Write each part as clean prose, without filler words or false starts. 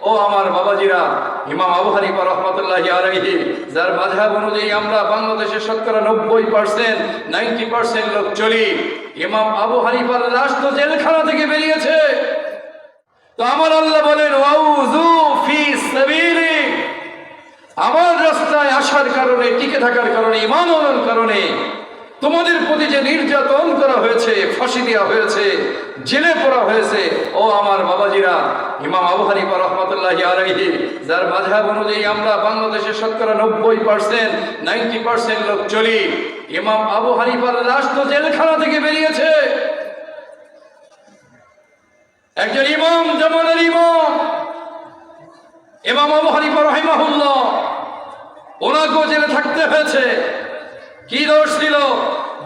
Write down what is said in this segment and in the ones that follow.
ও আমার বাবাজিরা, ইমাম আবু হানিফা রাহমাতুল্লাহি আলাইহি যার মাযহাব অনুযায়ী আমরা বাংলাদেশের শতকরা 90% লোক চলি, ইমাম আবু হানিফার লাশ তো জেলখানা থেকে বেরিয়েছে। তো আমার আল্লাহ বলেন ওয়াউযু ফি সাবিলি, আমার রাস্তায় আসার কারণে, টিকে থাকার কারণে, ঈমান আনার কারণে তোমাদের প্রতি যে নির্যাতন করা হয়েছে, ফাঁসি দেওয়া হয়েছে, জেলে পড়া হয়েছে, ও আমার বাবাজিরা, ইমাম আবু হানিফা রাহমাতুল্লাহি আলাইহি যার মাযহাব অনুযায়ী আমরা বাংলাদেশের শতকরা 90% লোক চলি, ইমাম আবু হানিফার লাশ তো জেলখানা থেকে বেরিয়েছে। একজন ইমাম, জামানের ইমাম ইমাম আবু হানিফা রাহিমাহুল্লাহ, ওনাকেও জেলে থাকতে হয়েছে। কি দোষ ছিল?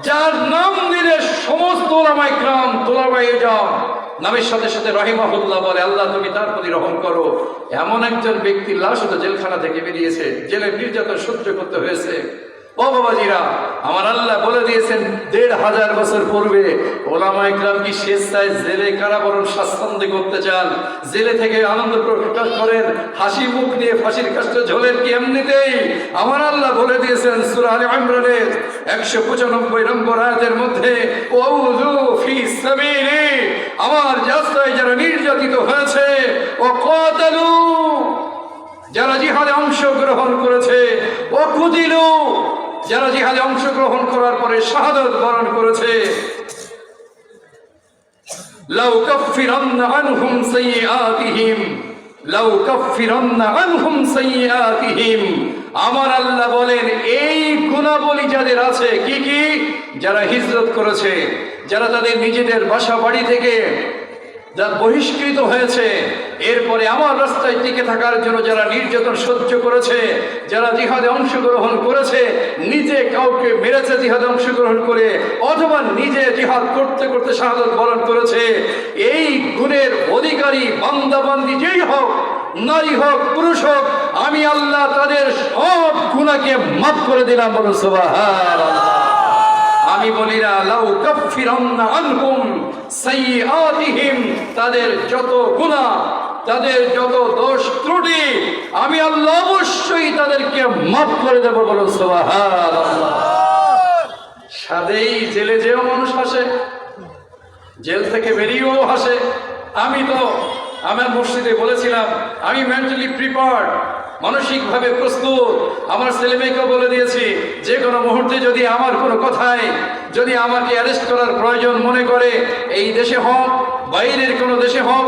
যার নাম দিলে সমস্ত ওলামায়ে কিরাম, তুলাবায়ে ইলম নামের সাথে সাথে রাহিমাহুল্লাহ বলে, আল্লাহ তুমি তার প্রতি রহম করো। এমন একজন ব্যক্তির লাশ তো জেলখানা থেকে বেরিয়েছে, জেলের নির্যাতন সহ্য করতে হয়েছে। ও বাবাজিরা, আমার আল্লাহ বলে দিয়েছেন ১৫০০ বছর পূর্বে ওলামায়ে কিরাম কি স্বেচ্ছায় জেলে কারাবরণ স্বাচ্ছন্দ্যে করতে চান? জেলে থেকে আনন্দ প্রকাশ করেন, হাসি মুখ নিয়ে ফাঁসির কাস্টে ঝোলেন কি এমনিতেই? আমার আল্লাহ বলে দিয়েছেন সূরা আলে ইমরানের ১৯৫ নম্বর আয়াতের মধ্যে, ওয়াউযু ফি সাবিলি, আমার রাস্তায় যারা নির্যাতিত হয়েছে, ও কাতালু, যারা জিহাদে অংশগ্রহণ করেছে, ও কুতিলু, যারা জিহাদে অংশগ্রহণ করার পরে শাহাদাত বরণ করেছে, লাউ কাফফিরান্না আনহুম সাইয়্যাতিহিম, লাউ কাফফিরান্না আনহুম সাইয়্যাতিহিম, আমার আল্লাহ বলেন এই গুণাবলী যাদের আছে, কি কি? যারা হিজরত করেছে, যারা তাদের নিজেদের বাসা বাড়ি থেকে বহিষ্কৃত হয়েছে, এরপরে আমার রাস্তায় টিকে থাকার জন্য যারা নির্যাতন সহ্য করেছে, যারা জিহাদে অংশগ্রহণ করেছে, নিজে কাউকে মেরেছে জিহাদে অংশগ্রহণ করে, অথবা নিজে জিহাদ করতে করতে শাহাদাত বরণ করেছে, এই গুণের অধিকারী বান্দাবান্দি যেই হোক, নারী হোক পুরুষ হোক, আমি আল্লাহ তাদের সব গুনাহকে মাফ করে দিলাম। বলুন সুবহানাল্লাহ। আমি বলি না লাউ কাফফিরান্না আনহুম সাইয়্যাতিহিম, তাদের যত গুনাহ, তাদের যত দোষ ত্রুটি আমি আল্লাহ অবশ্যই তাদেরকে মাফ করে দেব। বলুন সুবহানাল্লাহ। সাদেই জেলে যেও মানুষ হাসে, জেল থেকে বেরিয়েও হাসে। আমি তো আমার মসজিদে বলেছিলাম আমি মেন্টালি প্রিপেয়ার্ড, মানসিকভাবে প্রস্তুত। আমার ছেলেমেয়েকেও বলে দিয়েছি যে কোনো মুহূর্তে যদি আমার কোনো কথায় যদি আমাকে অ্যারেস্ট করার প্রয়োজন মনে করে, এই দেশে হোক বাইরের কোনো দেশে হোক,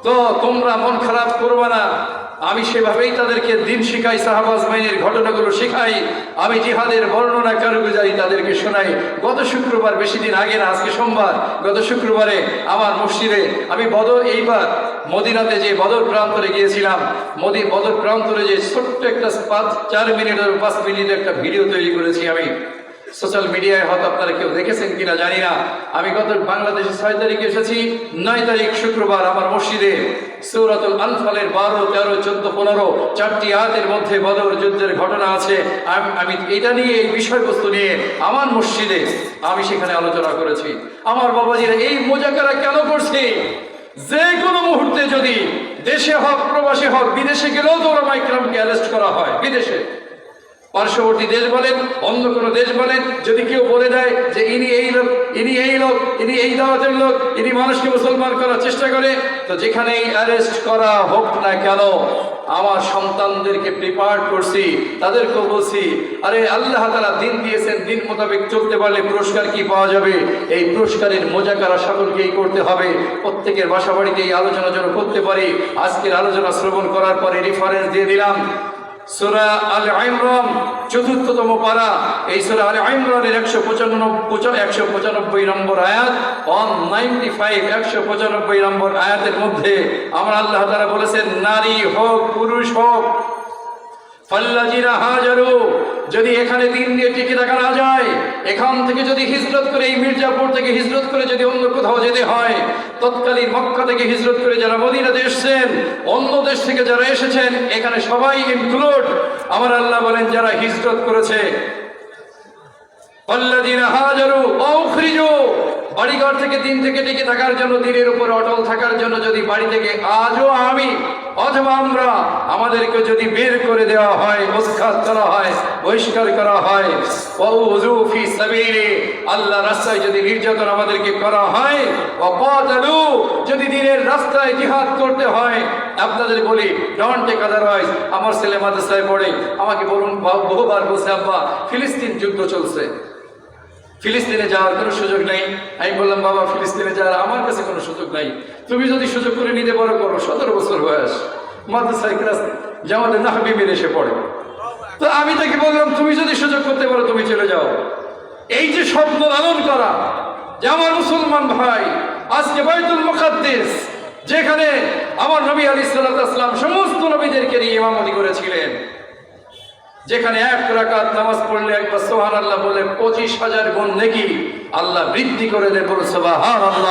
তো তোমরা মন খারাপ করবে না। আমি সেভাবেই তাদেরকে দিন শিখাই, সাহাবা আজমাইনের ঘটনাগুলো শিখাই, আমি জিহাদের বর্ণনা কারগুজারি তাদেরকে শোনাই। গত শুক্রবার, বেশি দিন আগে না, আজকে সোমবার, গত শুক্রবারে আমার মসজিদে আমি এইবার মদিনাতে যে বদর প্রান্তরে গিয়েছিলাম, বদর প্রান্তরে যে ছোট্ট একটা 4 মিনিটের 5 মিনিটের একটা ভিডিও তৈরি করেছি আমি। সোশ্যাল মিডিয়ায় হয়তো আপনারা কেউ দেখেছেন কিনা জানি না। আমি গত বাংলাদেশে 6 তারিখে এসেছি, 9 তারিখ শুক্রবার আমার মসজিদে সূরাতুল আনফালের 12, 13, 14, 15 4টি আয়াতের মধ্যে বদর যুদ্ধের ঘটনা আছে। আমি এটা নিয়ে, এই বিষয়বস্তু নিয়ে আমার মসজিদে আমি সেখানে আলোচনা করেছি। আমার বাবাজিরা এই মুজাকারা কেন করছি? যে কোনো মুহূর্তে যদি দেশে হোক, প্রবাসী হোক, বিদেশে গেলেও তো ওলামায়ে কিরামকে অ্যারেস্ট করা হয়। বিদেশে পার্শ্ববর্তী দেশ বলেন, অন্য কোনো দেশ বলেন, যদি কেউ বলে দেয় যে ইনি এই লোক, ইনি এই লোক, ইনি এই দাওয়াতের লোক, ইনি মানুষকে মুসলমান করার চেষ্টা করে, তো যেখানেই অ্যারেস্ট করা হোক না কেন, আমার সন্তানদেরকে প্রিপেয়ার্ড করছি, তাদেরকেও বলছি, আরে আল্লাহ তাআলা দিন দিয়েছেন, দিন মোতাবেক চলতে পারলে পুরস্কার কি পাওয়া যাবে? এই পুরস্কারের মোজাকারা সকলকেই করতে হবে। প্রত্যেকের বাসা বাড়িতে এই আলোচনা যেন করতে পারি। আজকের আলোচনা শ্রবণ করার পরে রেফারেন্স দিয়ে দিলাম সূরা আলে ইমরান ৪র্থতম পারা। এই সূরা আলে ইমরানের ১৯৫ নম্বর আয়াত, 195 নম্বর আয়াতের মধ্যে আমার আল্লাহ তাআলা বলেছেন, নারী হোক পুরুষ হোক, ফাল্লাযিনা হাজারু, যদি এখানে দিন নিয়ে টিকে থাকা না যায়, এখান থেকে যদি হিজরত করে, এই মির্জাপুর থেকে হিজরত করে যদি অন্য কোথাও যেতে হয়, তৎকালীন মক্কা থেকে হিজরত করে যারা মদিনাতে এসেছেন, অন্য দেশ থেকে যারা এসেছেন, এখানে সবাই ইনক্লুড। আমার আল্লাহ বলেন যারা হিজরত করেছে, ফাল্লাযিনা হাজারু আও উখরিজু, বাড়িঘর থেকে দিন থেকে টিকে থাকার জন্য, দিনের উপরে অটল থাকার জন্য যদি বাড়ি থেকে আজও আমি অথবা আমরা আমাদেরকে যদি বের করে দেওয়া হয়, উৎখাত করা হয়, বহিষ্কার করা হয়, ওয়াউযু ফি সাবিলি, আল্লাহ রাস্তায় যদি নির্যাতন আমাদেরকে করা হয়, ওয়াকাতালু, যদি দিনের রাস্তায় জিহাদ করতে হয়, আপনাদের বলি ডন্ট টেক আদারওয়াইজ। আমার ছেলে মাদ্রাসায় পড়ে, আমাকে বলুন বহুবার বলছে, আব্বা ফিলিস্তিন যুদ্ধ চলছে, ফিলিস্তিনে যাওয়ার কোনো সুযোগ নেই। আমি বললাম, বাবা ফিলিস্তিনে যাওয়ার আমার কাছে কোনো সুযোগ নাই, তুমি যদি সুযোগ করে নিতে পারো করো। 17 বছর বয়স, মাদ্রাসায় ক্লাস জামাতে নাহবি মেরে এসে পড়ে। তো আমি তাকে বললাম, তুমি যদি সুযোগ করতে পারো তুমি চলে যাও। এই যে শব্দ লালন করা যে আমার মুসলমান ভাই, আজকে বাইতুল মুকাদ্দাস যেখানে আমার নবী আলাইহিস সালাম সমস্ত নবীদেরকে নিয়ে ইমামতি করেছিলেন, যেখানে 1 রাকাত নামাজ পড়লে একবার সুবহানাল্লাহ বলে 25,000 গুণ নেকি আল্লাহ বৃদ্ধি করে দেন। বলো সুবহানাল্লাহ।